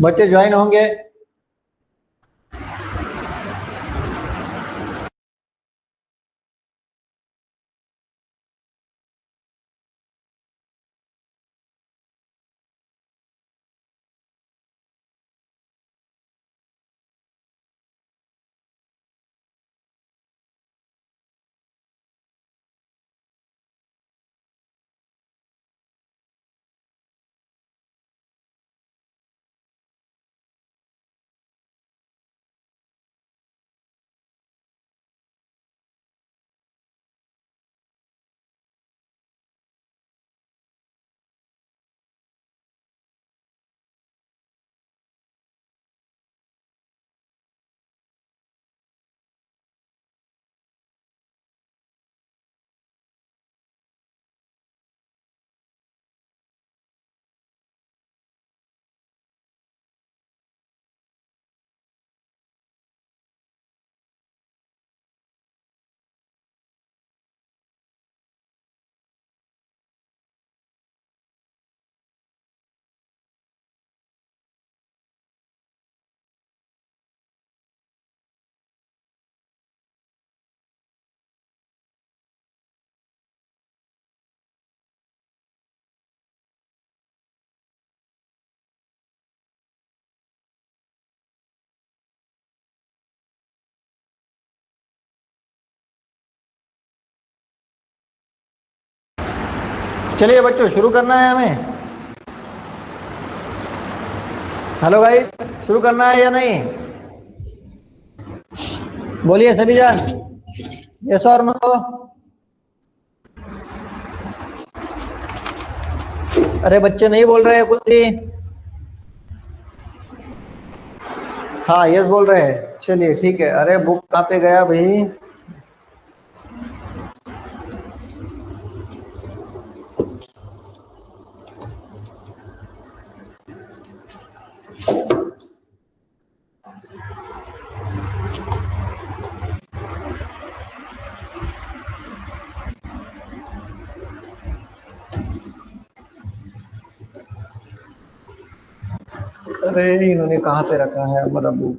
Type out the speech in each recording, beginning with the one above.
बच्चे ज्वाइन होंगे। चलिए बच्चों, शुरू करना है हमें। हेलो भाई, शुरू करना है या नहीं? बोलिए सभी जान, यस और नो। अरे बच्चे नहीं बोल रहे हैं कुछ भी। हाँ यस बोल रहे हैं, चलिए ठीक है। अरे बुक कहाँ पे गया भाई? अरे इन्होंने कहाँ पे रखा है हमारा बुक?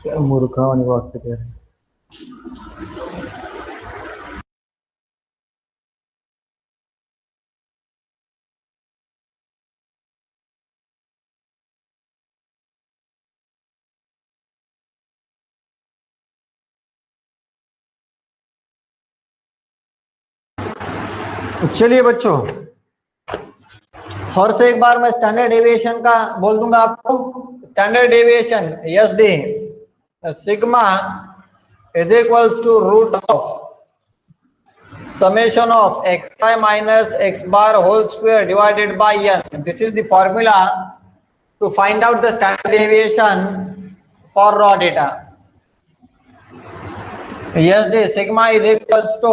क्या मूर्खा वाली बात कर रहे हैं। चलिए बच्चों, और से एक बार मैं स्टैंडर्ड डेविएशन का बोल दूंगा आपको। Standard deviation S D sigma is equals to root of summation of xi minus x bar whole square divided by n. This is the formula to find out the standard deviation for raw data. Yes, the sigma is equals to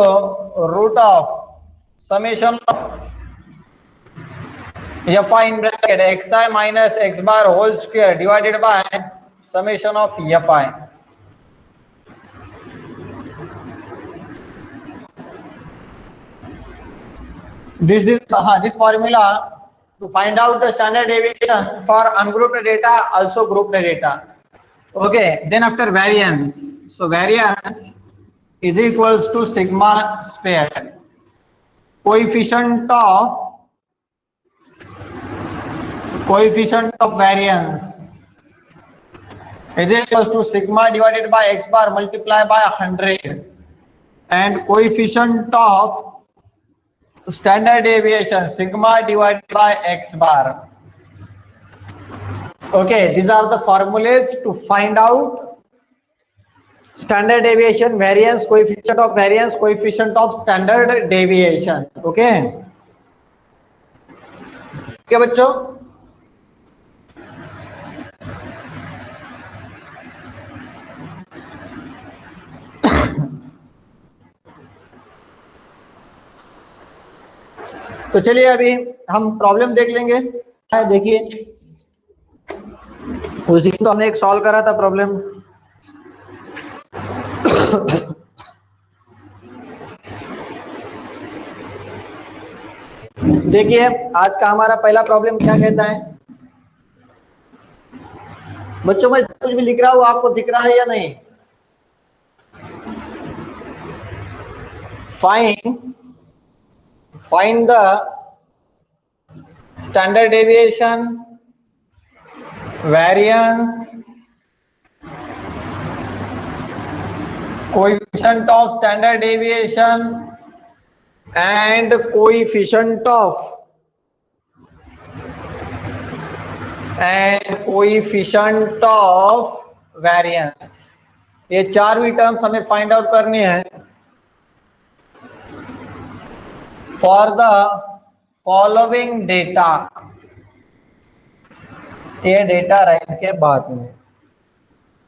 root of summation of fi in bracket xi minus x bar whole square divided by summation of fi. This formula to find out the standard deviation for ungrouped data, also grouped data. Okay, then after variance, so variance is equals to sigma square. Coefficient of variance is equals to sigma divided by x bar multiplied by 100, and coefficient of standard deviation sigma divided by x bar. Okay, these are the formulas to find out standard deviation, variance, coefficient of standard deviation. Okay, ठीक है बच्चों? तो चलिए अभी हम problem देख लेंगे। देखिए उस दिन तो हमने एक सॉल्व करा था प्रॉब्लम। देखिए आज का हमारा पहला प्रॉब्लम क्या कहता है बच्चों, मैं कुछ भी लिख रहा हूं आपको दिख रहा है या नहीं? Find the standard deviation, variance, coefficient of standard deviation and coefficient of variance। ये चार भी टर्म्स हमें फाइंड आउट करनी है फॉर द फॉलोइंग डेटा। ये डेटा रहने के बाद में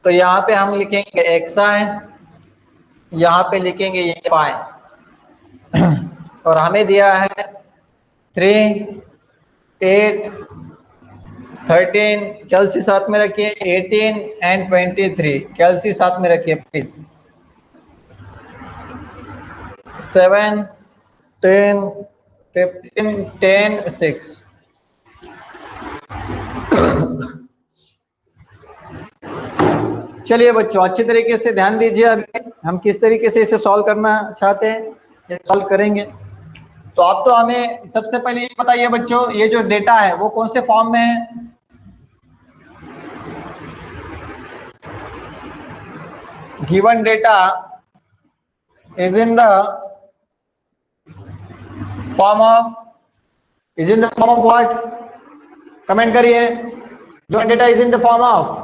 तो यहाँ पे हम लिखेंगे xi, यहाँ पे लिखेंगे ये y और हमें दिया है 3, 8, 13, कैलसी साथ में रखिए, 18 एंड 23 कैलसी साथ में रखिए प्लीज, 7, 10, 15, 10, 6। चलिए बच्चों अच्छी तरीके से ध्यान दीजिए, अभी हम किस तरीके से इसे सॉल्व करना चाहते हैं सॉल्व करेंगे। तो आप तो हमें सबसे पहले ये बताइए बच्चों, ये जो डेटा है वो कौन से फॉर्म में है? Given data is in the form of what? Comment करिए। Given data is in the form of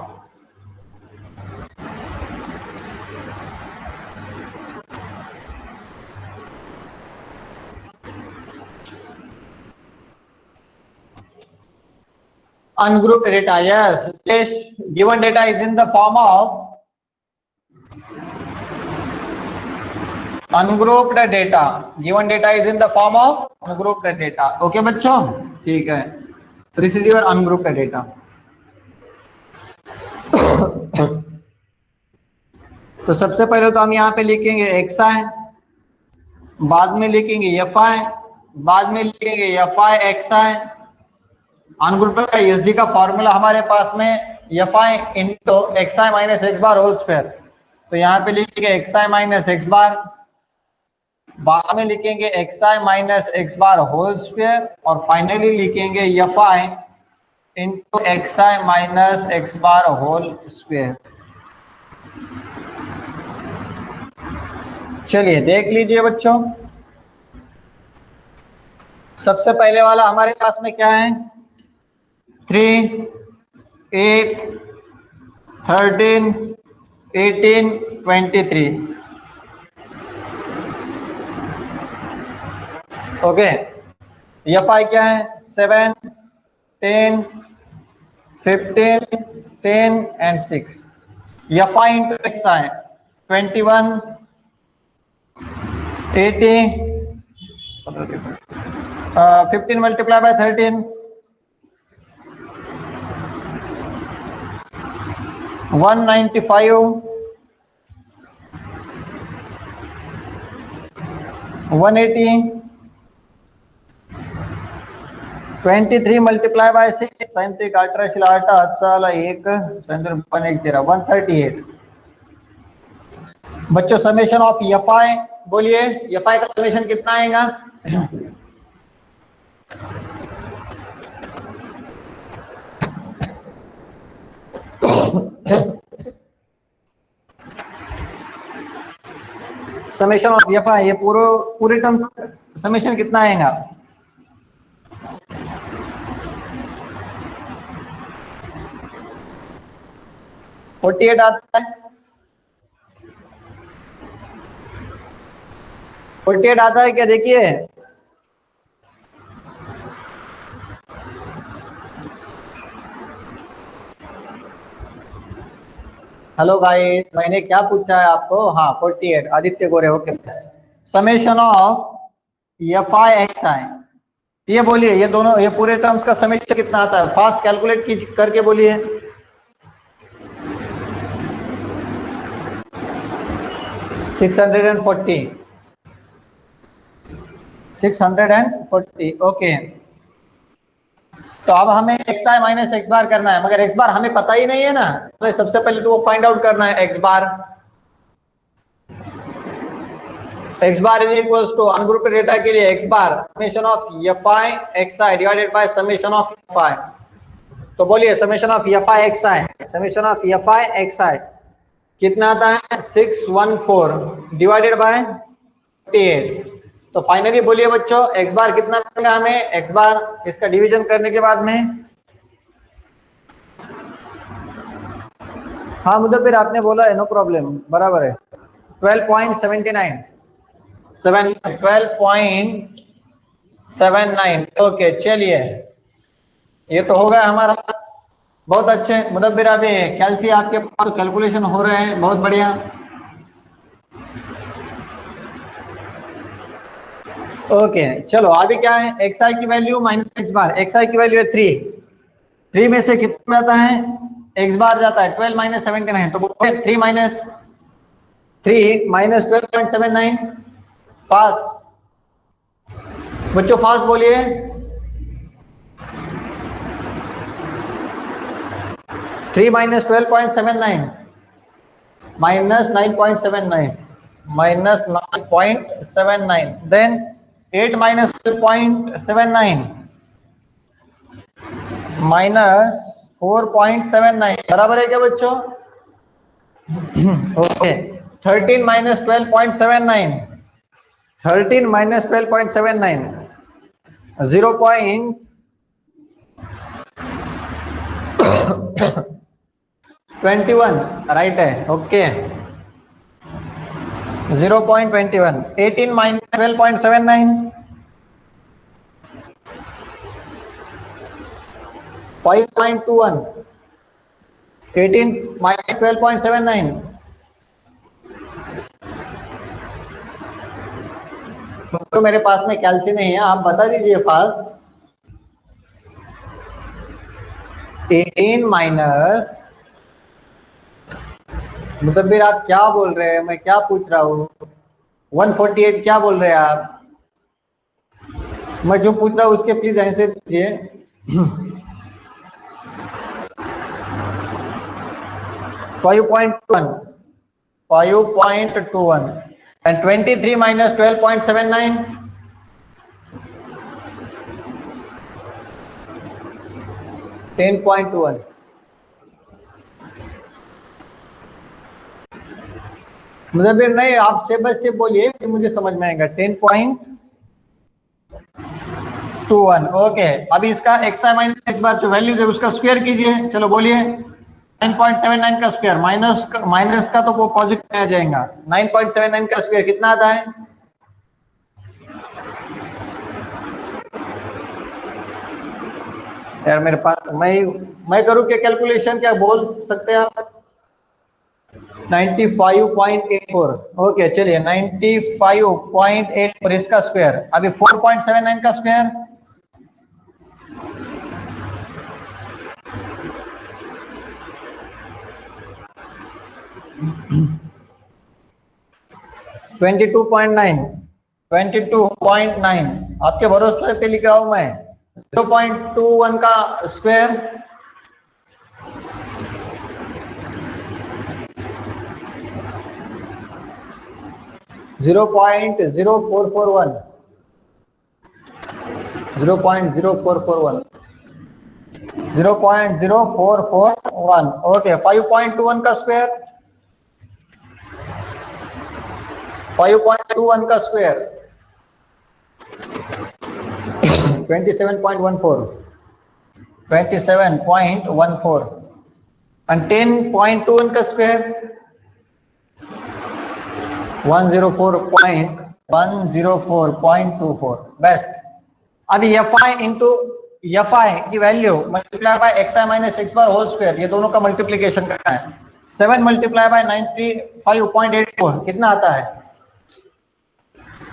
ungrouped data. Yes, yes, given data is in the form of ungrouped data. Given data is in the form of ungrouped data. Okay बच्चों, ठीक है। This is your ungrouped data. तो सबसे पहले तो हम यहाँ पे लिखेंगे xi, बाद में लिखेंगे fi, बाद में लिखेंगे fi xi। अनग्रुप्ड का यूएसडी का फॉर्मूला हमारे पास में fi into xi minus X bar whole square. तो यहाँ पे लिखेंगे xi माइनस एक्स बार, बाद में लिखेंगे xi minus X bar whole square और फाइनली लिखेंगे fi into xi minus X bar whole square. चलिए देख लीजिए बच्चों, सबसे पहले वाला हमारे पास में क्या है? 3, 8, 13, 18, 23। ओके, fi क्या है? 7, 10, 15, 10 and 6। fi into xi 21, 80, 15 multiply bye 13, 195, 180, 23 multiply by 6, 37, 18, 18, 1, 138। बच्चों समेशन ऑफ fi बोलिए, fi का समेशन कितना आएगा? समेशन ऑफ fi ये पूरे टर्म्स समेशन कितना आएगा? $48 आता है। 48 आता है क्या? देखिए हेलो गाइस, मैंने क्या पूछा है आपको? हाँ 48, आदित्य गोरे। Okay, summation of fi xi ये बोलिए, ये दोनों, ये पूरे टर्म्स का समेशन कितना आता है? फास्ट कैलकुलेट की करके बोलिए। Six hundred and forty. Okay, तो अब हमें एक्स आई माइनस एक्स बार करना है, मगर एक्स बार हमें पता ही नहीं है ना, तो सबसे पहले तो वो फाइंड आउट करना है X bar. X bar is equals to ungrouped data के लिए X bar summation of F I X I divided by summation of F I. तो बोलिए summation of F I X I, summation of F I X I कितना आता है? 614 divided by 48। तो finally बोलिए बच्चों एक्स बार कितना मिलेगा हमें? एक्स बार इसका डिवीजन करने के बाद में, हाँ मुदब्बिर आपने बोला है, नो प्रॉब्लम, बराबर है। 12.79 12.79। ओके चलिए, ये तो होगा हमारा। बहुत अच्छे मुदब्बिर, अभी कैलसी आपके पास कैलकुलेशन हो रहे हैं, बहुत बढ़िया। ओके चलो आगे क्या है? एक्स आई की value minus X bar, x आई की वैल्यू है 3 में से कितना जाता है? एक्स बार जाता है 12 माइनस 79। तो 3 माइनस 12.79। फास्ट बच्चों, फास्ट बोलिए। 3 minus 12.79 minus 9.79 minus 9.79, then 8 minus 12.79 minus 4.79 बराबर है क्या बच्चों? ओके 13 माइनस 12.79, 13 माइनस 12.79 0.21 राइट है। ओके 0.21, 18 माइनस 12.79 5.21, 18 माइनस 12.79 तो मेरे पास में कैलसी नहीं है, आप बता दीजिए फास्ट। 18 माइनस, मुदब्बिर आप क्या बोल रहे हैं? मैं क्या पूछ रहा हूँ? 148 क्या बोल रहे हैं आप? मैं जो पूछ रहा हूँ उसके प्लीज आंसर दीजिए। 5.21 and 23 minus 12.79 10.21। मुदब्बिर नहीं, आप स्टेप बाय स्टेप बोलिए फिर मुझे समझ में आएगा। 10.21। ओके अभी इसका एक्स आई माइनस एक्स बार जो वैल्यू है उसका स्क्वायर कीजिए। चलो बोलिए 9.79 का स्क्वायर माइनस का तो वो पॉजिटिव आ जाएगा। 9.79 का स्क्वायर कितना आता है? यार मेरे पास, मैं करूँ क्या कैलकुलेशन? क्या बोल सकते हैं आप? 95.84। ओके चलिए 95.84 इसका स्क्वायर। अभी 4.79 का square, twenty two point nine आपके भरोसे पे लिख रहा हूं मैं। 0.21 का स्क्वायर 0.0441 0.0441 0.0441। ओके 5.21 का स्क्वायर 5.21 का स्क्वायर 27.14 and 10.21 का स्क्वायर 104.24 बेस्ट। अभी F I into F I की value multiply by X I minus X bar whole square, ये दोनों का मल्टीप्लीकेशन करना है। 7 मल्टीप्लाई बाय 95.84 कितना आता है?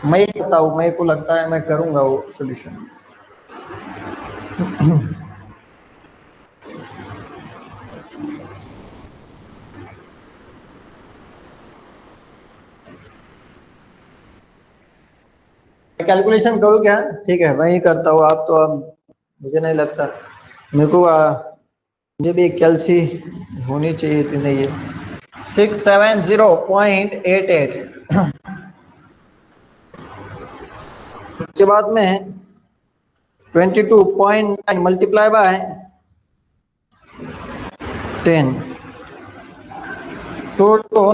मैं करता हूं, मेरे को लगता है मैं करूंगा वो सोल्यूशन। कैलकुलेशन करूँ क्या? ठीक है वही करता हूँ, आप तो अब मुझे नहीं लगता मेरे को मुझे भी कैल्सी होनी चाहिए थी। नहीं है 670.88। उसके बाद में 22.9 multiply by 10 to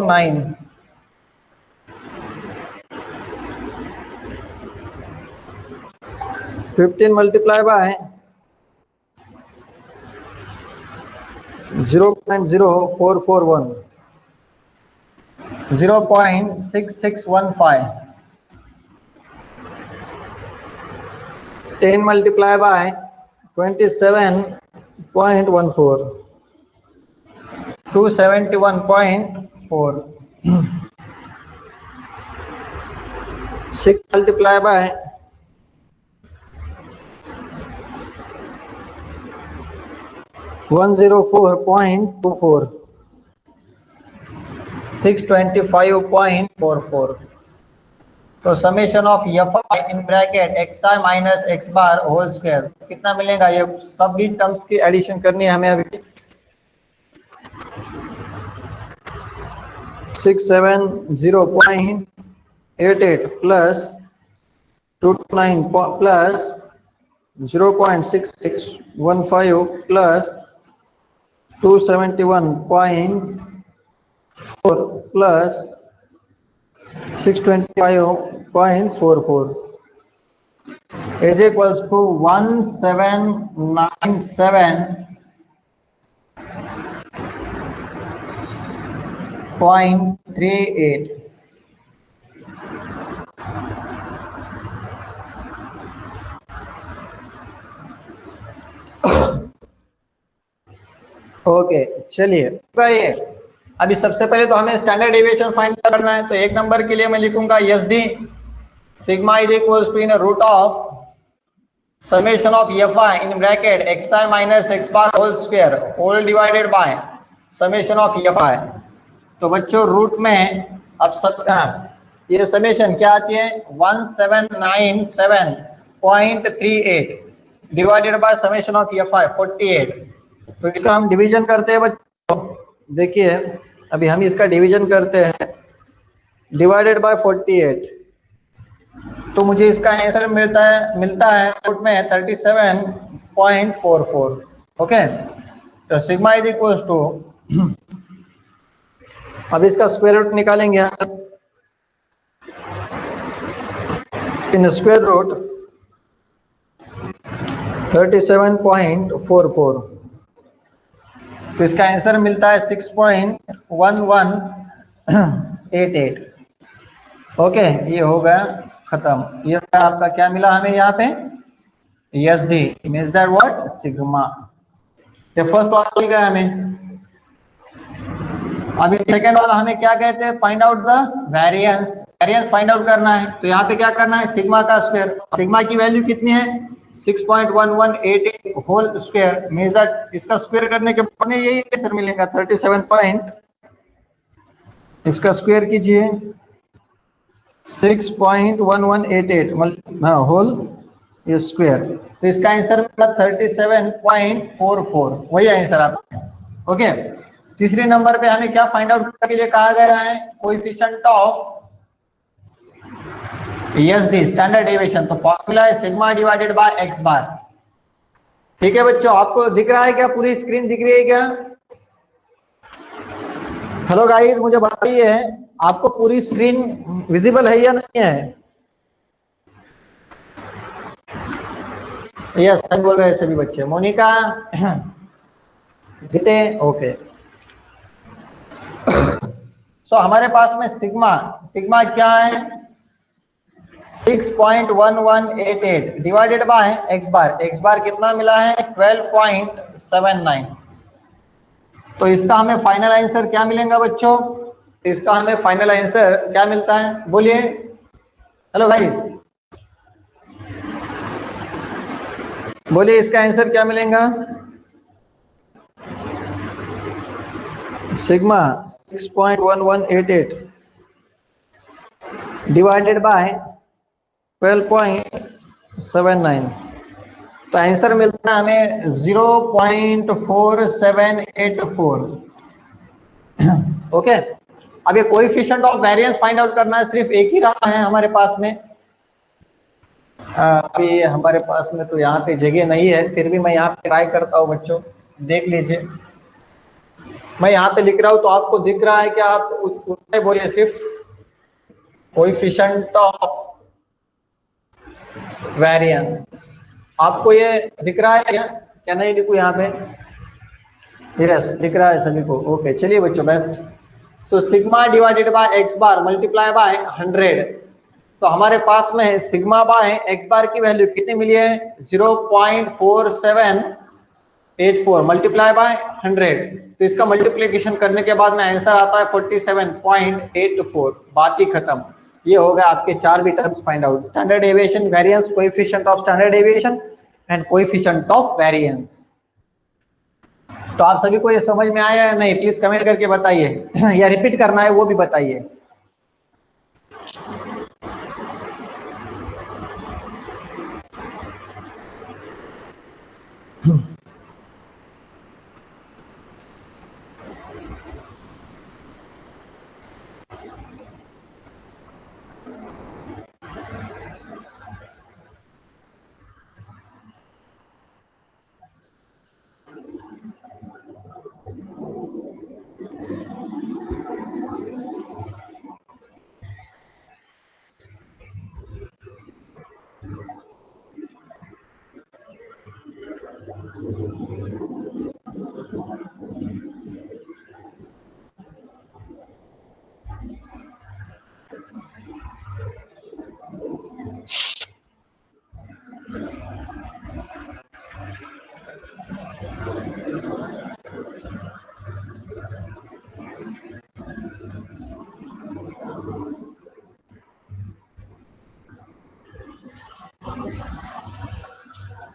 9। 15 multiply by 0.0441 0.6615। 10 multiply by 27.14 271.4। 6 multiply by 104.24 625.44। तो summation of F I in bracket X I minus X bar whole square कितना मिलेगा? ये सभी टर्म्स की एडिशन करनी है हमें अभी। 670.88 plus 29 plus 0.6615 plus 271.4 plus 625.44 is equals to 1797.38। Okay चलिए ये अभी सबसे पहले तो हमें स्टैंडर्ड डेविएशन फाइंड करना है। तो एक नंबर के लिए मैं लिखूंगा S D sigma is equals to in root of summation of fi in bracket xi minus x bar whole square whole divided by summation of fi। तो बच्चों रूट में अब सब ये समेशन क्या आती है 1797.38 divided by summation of fi 48। तो इसका हम डिवीजन करते हैं बच्चों। देखिए अभी हम इसका डिवीजन करते हैं डिवाइडेड बाय 48। तो मुझे इसका आंसर मिलता है रूट में 37.44। ओके तो सिग्मा इज इक्वल्स टू अब इसका स्क्वायर रूट निकालेंगे इन स्क्वायर रूट 37.44। तो इसका आंसर मिलता है 6.1188। ओके ये हो गया खत्म। ये आपका क्या मिला हमें यहाँ पे S D means that what sigma. ये फर्स्ट वाला मिल गया हमें। अभी सेकंड वाला हमें क्या कहते हैं find out the variance. Variance find out करना है तो यहाँ पे क्या करना है सिग्मा का स्क्वायर। सिग्मा की वैल्यू कितनी है 6.1188 होल स्क्वायर मीन्स दैट इसका स्क्वायर करने के बाद यही आंसर मिलेगा 37 इसका स्क्वायर कीजिए 6.1188 होल स्क्वायर। तो इसका आंसर मिला 37.44 वही आंसर आता है। ओके तीसरे नंबर पे हमें क्या फाइंड आउट करने के लिए कहा गया है coefficient of SD standard deviation. तो फॉर्मूला है सिग्मा डिवाइडेड बाय एक्स बार। ठीक है बच्चों आपको दिख रहा है क्या? पूरी स्क्रीन दिख रही है क्या? हेलो गाइस मुझे बताइए आपको पूरी स्क्रीन विजिबल है या नहीं है? यस सही बोल रहे हैं सभी बच्चे। मोनिका गीते ओके। सो हमारे पास में सिग्मा क्या है 6.1188 डिवाइडेड बाय एक्स बार कितना मिला है 12.79। तो इसका हमें फाइनल आंसर क्या मिलेगा बच्चों? इसका हमें फाइनल आंसर क्या मिलता है बोलिए। हेलो गाइस बोलिए इसका आंसर क्या मिलेगा? सिग्मा 6.1188 डिवाइडेड बाय 12.79, तो आंसर मिलता है हमें 0.4784। ओके, अब ये coefficient of variance find out करना है, सिर्फ एक ही रास्ता है हमारे पास में। अभी हमारे पास में तो यहाँ पे जगह नहीं है, फिर भी मैं यहाँ पे ट्राई करता हूँ बच्चों, देख लीजिए। मैं यहाँ पे लिख रहा हूँ तो आपको दिख रहा है कि आप उतना बोलिए, सिर्फ कोएफिशिएंट ऑफ वेरिएंस। आपको ये दिख रहा है क्या? क्या नहीं लिखूं यहाँ पे? यस, दिख रहा है सभी को। ओके, चलिए बच्चों, बेस्ट। तो sigma divided by X bar multiply by 100, तो हमारे पास में है सिग्मा बाय एक्स बार की वैल्यू कितनी मिली है? 0.4784 मल्टीप्लाई बाय 100, तो इसका मल्टीप्लिकेशन करने के बाद में आंसर आता है 47.84। बात ही खत्म। ये हो गया आपके 4 भी terms find out, standard deviation, variance, coefficient of standard deviation and coefficient of variance. तो आप सभी को ये समझ में आया है नहीं? प्लीज कमेंट करके बताइए या रिपीट करना है वो भी बताइए।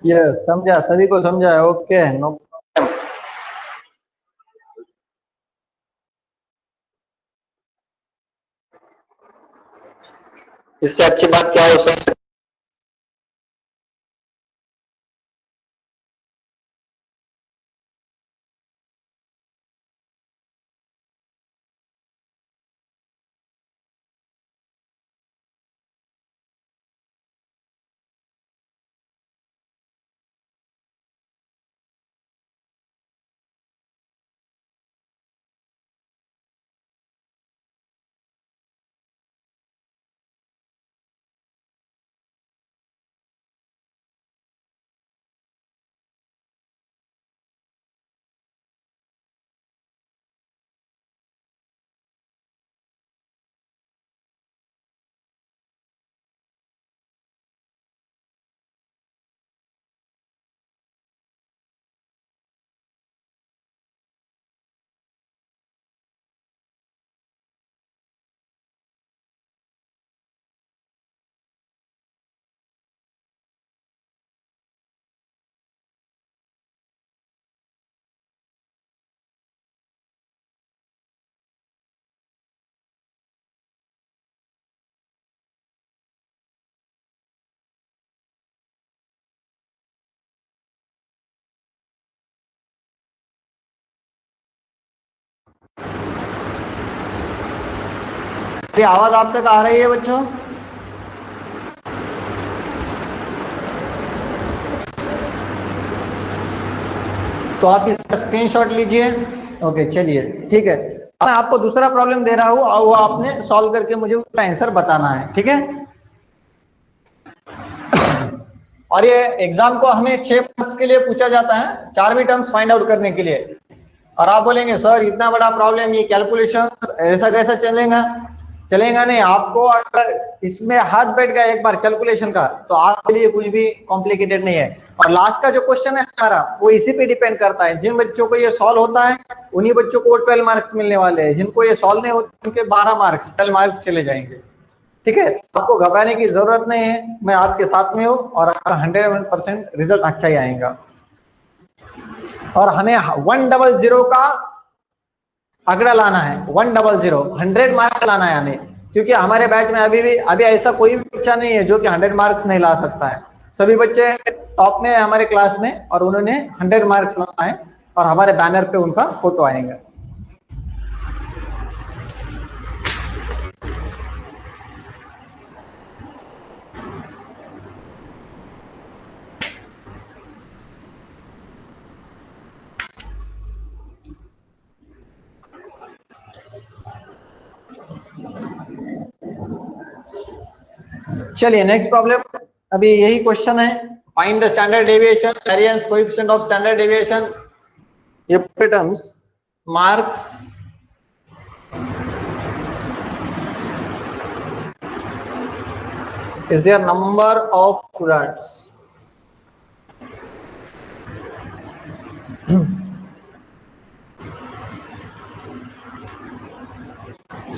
यस, समझा, सभी को समझा है। Okay, no problem. इससे अच्छी बात क्या हो सकती है? आवाज आप तक आ रही है बच्चों? तो आप इसका स्क्रीनशॉट लीजिए। ओके, चलिए, ठीक है। मैं आपको दूसरा प्रॉब्लम दे रहा हूँ और वो आपने सॉल्व करके मुझे उसका आंसर बताना है, ठीक है? और ये एग्जाम को हमें 6 मार्क्स के लिए पूछा जाता है, 4 भी टर्म्स फाइंड आउट करने के लिए। और आप बोलेंगे सर इतना बड़ा प्रॉब्लम, ये कैलकुलेशन ऐसा कैसा चलेगा? चलेगा नहीं। आपको अगर इसमें हाथ बैठ गया एक बार कैलकुलेशन का, तो आपके लिए कुछ भी कॉम्प्लिकेटेड नहीं है। और लास्ट का जो क्वेश्चन है हमारा, वो इसी पे डिपेंड करता है। जिन बच्चों को ये सॉल्व होता है उन्हीं बच्चों को 12 मार्क्स मिलने वाले हैं, जिनको ये सॉल्व नहीं होते उनके 12 मार्क्स 12 मार्क्स चले जाएंगे। ठीक है, आपको घबराने की जरूरत नहीं है, मैं आपके साथ में हूँ और आपका 100% रिजल्ट अच्छा ही आएगा। और हमें 100 का आंकड़ा लाना है, 100 100 मार्क्स लाना है हमें, क्योंकि हमारे बैच में अभी ऐसा कोई भी बच्चा नहीं है जो कि 100 मार्क्स नहीं ला सकता है। सभी बच्चे टॉप में है हमारे क्लास में और उन्होंने 100 मार्क्स लाना है और हमारे बैनर पे उनका फोटो आएगा। चलिए नेक्स्ट प्रॉब्लम, अभी यही क्वेश्चन है, find the standard deviation, variance, coefficient of standard deviation, ये terms, marks, is their number of students.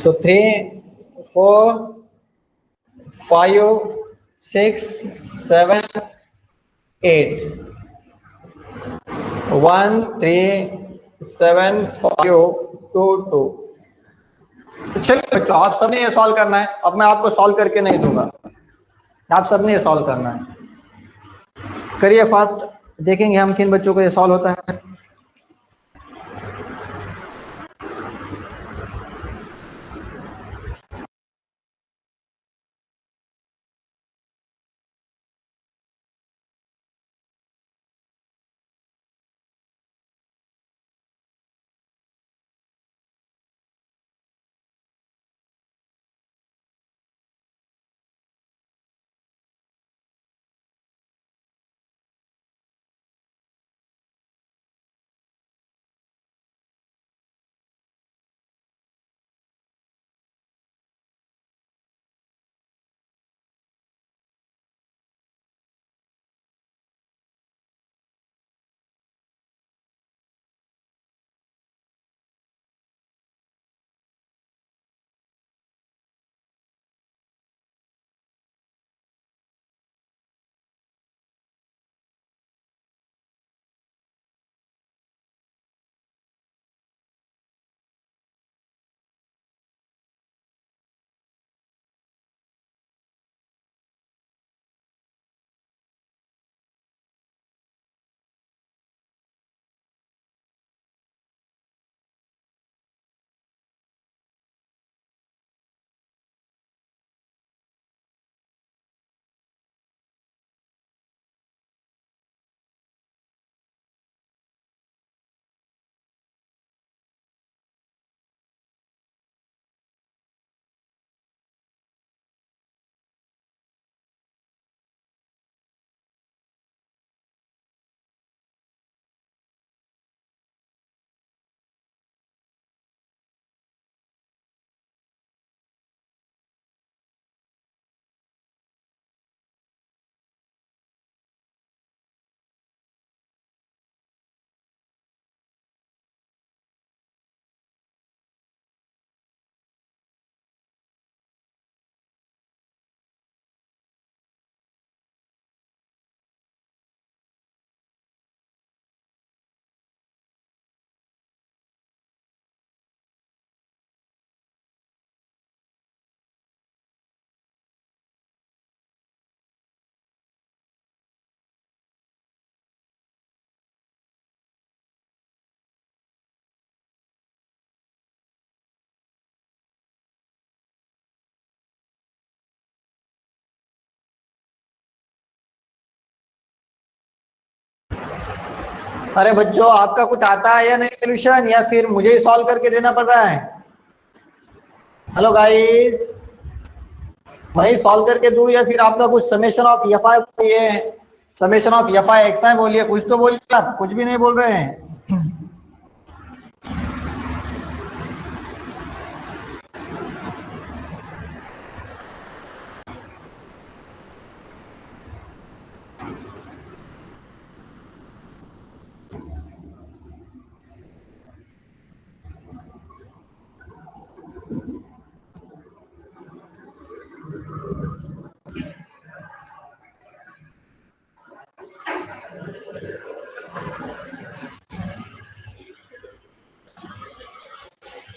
So 3, 4, 5, 6, 7, 8. 1, 3, 7, 5, 2, 2. चलिए बच्चों, आप सबने ये सॉल्व करना है, अब मैं आपको सॉल्व करके नहीं दूंगा, आप सबने ये सॉल्व करना है। करिए फास्ट, देखेंगे हम किन बच्चों को ये सॉल्व होता है। अरे बच्चों, आपका कुछ आता है या नहीं सोल्यूशन, या फिर मुझे ही सॉल्व करके देना पड़ रहा है? हेलो गाइस, मैं ही सॉल्व करके दूं या फिर आपका कुछ समेशन ऑफ एफ आई बोलिए, summation of F I X I बोलिए, कुछ तो बोलिए, आप कुछ भी नहीं बोल रहे हैं।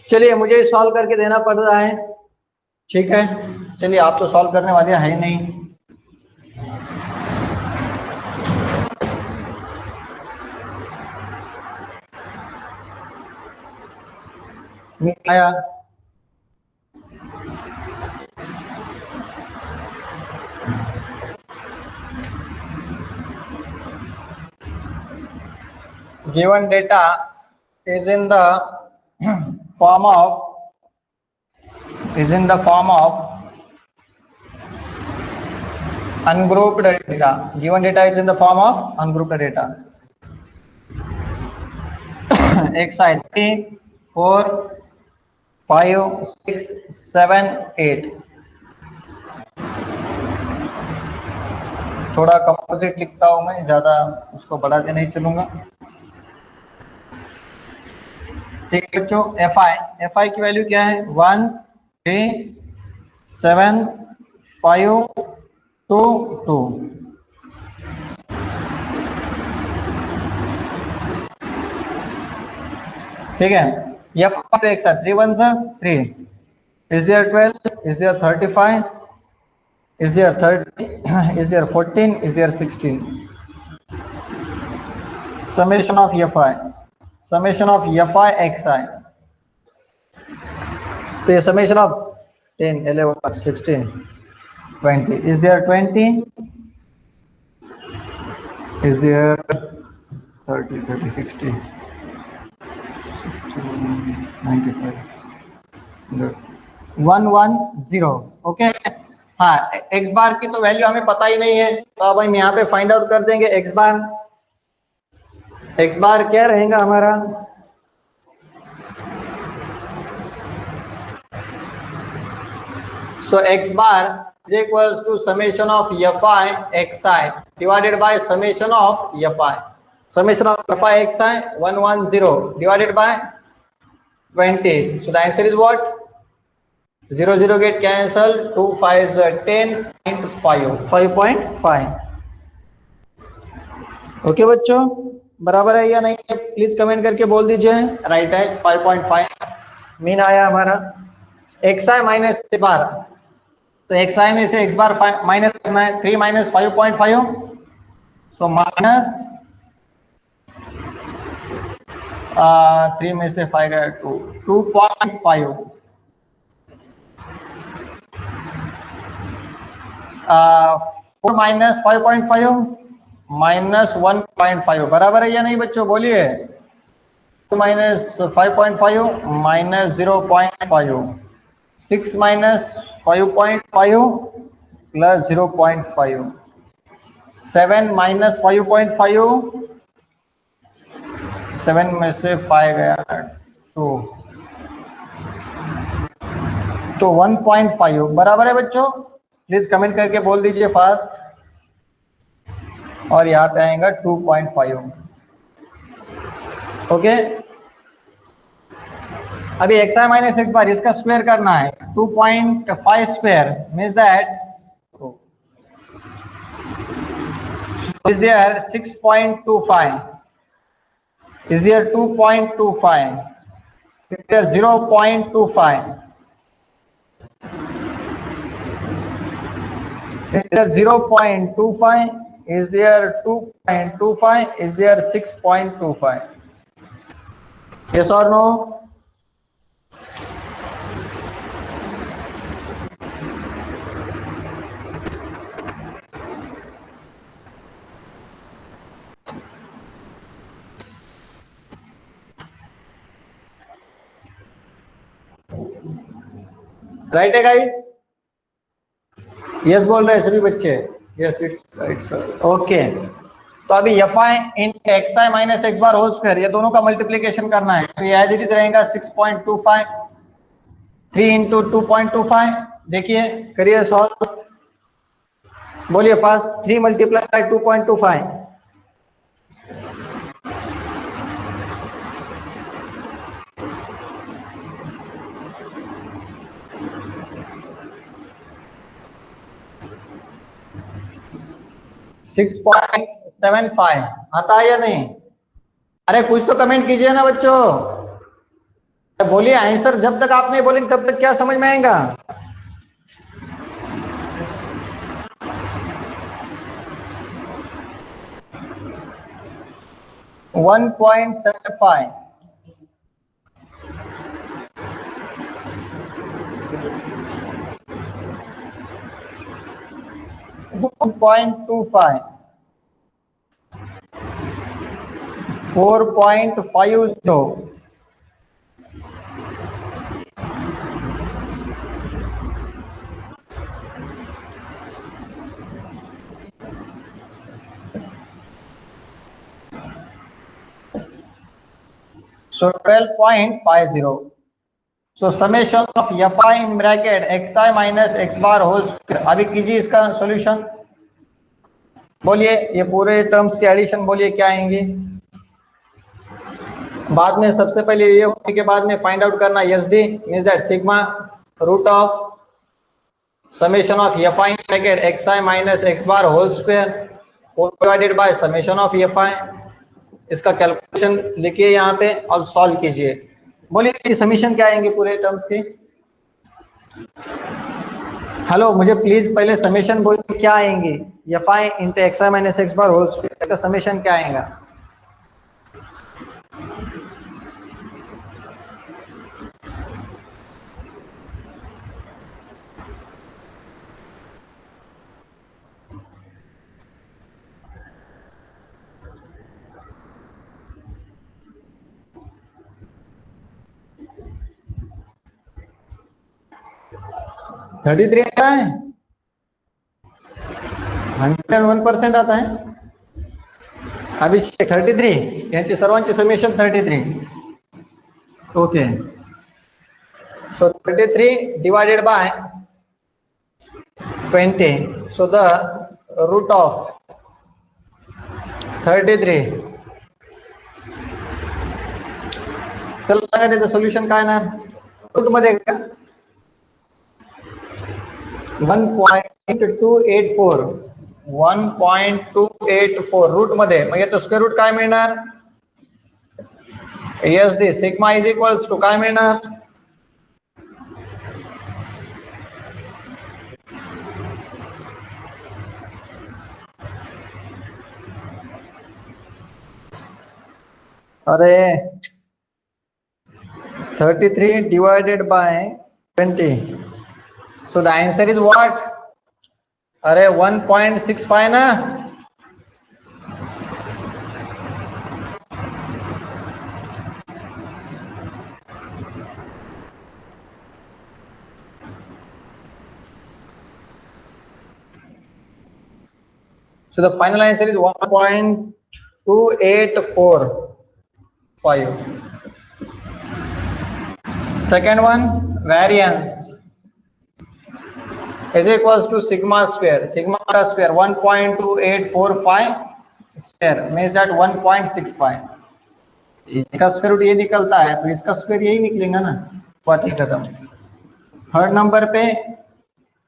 चलिए मुझे सॉल्व करके देना पड़ रहा है, ठीक है। चलिए आप तो सॉल्व करने वाले है ही नहीं। आया given data is in the form of ungrouped data. Given data is in the form of ungrouped data. xi 3 4 5 6 7 8। थोड़ा कंपोजिट लिखता हूं मैं, ज्यादा उसको बढ़ाते नहीं चलूंगा। ठीक है बच्चों, एफ आई की वैल्यू क्या है? 1 3 7 5 2 2। ठीक है, एफ एक साथ 3 1 3, is there 12, is there 35, is there 30, is there 14, is there 16? Summation of fi xi, तो ये summation of 10 11 16 20, is there 20, is there 30 30 60 95 110। Okay, हाँ एक्स बार की तो वैल्यू हमें पता ही नहीं है, तो अब हम यहाँ पे फाइंड आउट कर देंगे एक्स बार क्या रहेगा हमारा? So X bar is equals to summation of fi xi divided by summation of fi. Summation of fi xi 110 divided by 20. So the answer is what? 0 0 get cancel, 2 5 5.5। Okay बच्चों, बराबर है या नहीं है? प्लीज कमेंट करके बोल दीजिए। Right है, 5.5 मीन आया हमारा। एक्स आई माइनस से बार, तो एक्स आई में से एक्स बार माइनस करना है। 3 माइनस 5.5, तो माइनस 3 में से 5 गया 2.5, 4 माइनस 5.5 माइनस 1.5, बराबर है या नहीं बच्चों? बोलिए। 2 minus 5.5 minus 0.5, 6 minus 5.5 plus 0.5, 7 minus 5.5, 7 में से 5 गया 2, तो 1.5 बराबर है बच्चों। प्लीज कमेंट करके बोल दीजिए फास्ट। और यहाँ पे आएगा 2.5। ओके, अभी एक्स आई माइनस एक्स बार इसका स्क्वायर करना है। 2.5 square means that is there 6.25, is there 2.25, is there 0.25, is there 0.25, is there 2.25, is there 6.25? Yes or no? Right है गाइस? यस बोल रहे हैं सभी बच्चे? Yes it's okay. तो अभी F I in X I minus X bar whole square, ये दोनों का मल्टीप्लीकेशन करना है। तो ये एज इट इज रहेगा 6.25, 3 इंटू 2.25। देखिए करिए सॉल्व, बोलिए फास्ट। 3 मल्टीप्लाई बाय 2.25, 6.75 आता है या नहीं? अरे कुछ तो कमेंट कीजिए ना बच्चों। बोलिए आंसर, जब तक आप नहीं बोलेंगे तब तक क्या समझ में आएगा? 1.75, 1.25, 4.50, 12.50. So summation of fi in bracket xi minus x bar whole square. अभी कीजिए इसका सॉल्यूशन, बोलिए ये पूरे टर्म्स के एडिशन बोलिए क्या आएंगे। बाद में सबसे पहले ये होने के बाद में फाइंड आउट करना S D means that sigma root of summation of fi in bracket xi minus x bar whole square divided by summation of fi. इसका कैलकुलेशन लिखिए यहाँ पे और सॉल्व कीजिए। बोलिए समीशन क्या आएंगे पूरे टर्म्स की। हेलो, मुझे प्लीज पहले समीशन बोलिए क्या आएंगे। F I into X I minus X bar whole square, इसका समीशन क्या आएगा। थर्टी थ्री आता है, 101% आता है। अभी 33 यांची सर्वांची summation 33. Okay, so 33 divided by 20. So the root of 33. चला सांगा त्याचं सोल्युशन काय ना रूट मध्ये का 1.284, 1.284 रूट मध्ये, मग याचं स्क्वेअर रूट काय मिळणार। S D sigma is equals to काय मिळणार, अरे 33 divided by 20. So the answer is what? अरे 1.65 ना। So the final answer is 1.2845. Second one, variance is equals to sigma square. Sigma square 1.2845 square means that 1.65. इसका square root ये निकलता है तो इसका स्क्वायर यही निकलेगा ना, बात ही खत्म। थर्ड नंबर पे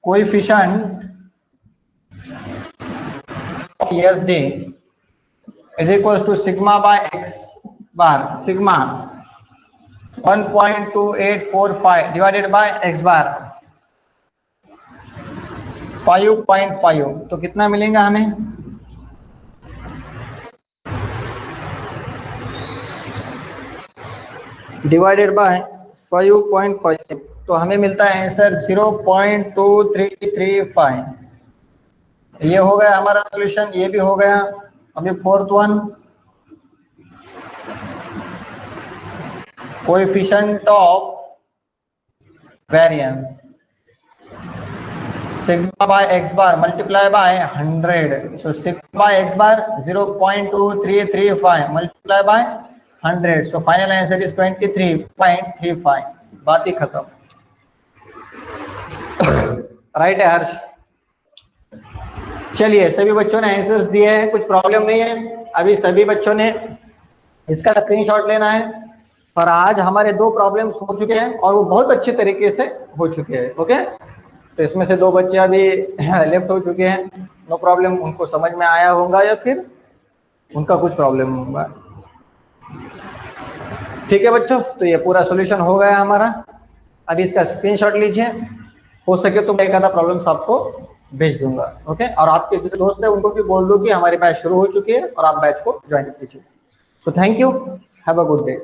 coefficient S D is equals to sigma by X bar, sigma 1.2845 divided by X bar 5.5, तो कितना मिलेगा हमें, डिवाइडेड बाय 5.5, तो हमें मिलता है आंसर 0.2335। ये हो गया हमारा सॉल्यूशन, ये भी हो गया। अभी fourth one, coefficient of variance sigma by X bar multiply by 100, so sigma by X bar 0.2335 multiply by 100, so final answer is 23.35। बात ही खत्म। राइट है हर्ष। चलिए सभी बच्चों ने आंसर्स दिए हैं, कुछ प्रॉब्लम नहीं है। अभी सभी बच्चों ने इसका स्क्रीनशॉट लेना है। और आज हमारे 2 प्रॉब्लम्स हो चुके हैं और वो बहुत अच्छे तरीके से हो चुके हैं। ओके, तो इसमें से 2 बच्चे अभी लेफ्ट हो चुके हैं, नो प्रॉब्लम, उनको समझ में आया होगा या फिर उनका कुछ प्रॉब्लम होगा। ठीक है बच्चों, तो ये पूरा सॉल्यूशन हो गया हमारा। अभी इसका स्क्रीनशॉट लीजिए, हो सके तो मैं एक आधा प्रॉब्लम्स आपको भेज दूंगा। ओके, और आपके जो दोस्त है उनको भी बोल दो कि हमारी बैच शुरू हो चुकी है और आप बैच को ज्वाइन कीजिए। So thank you, have a good day.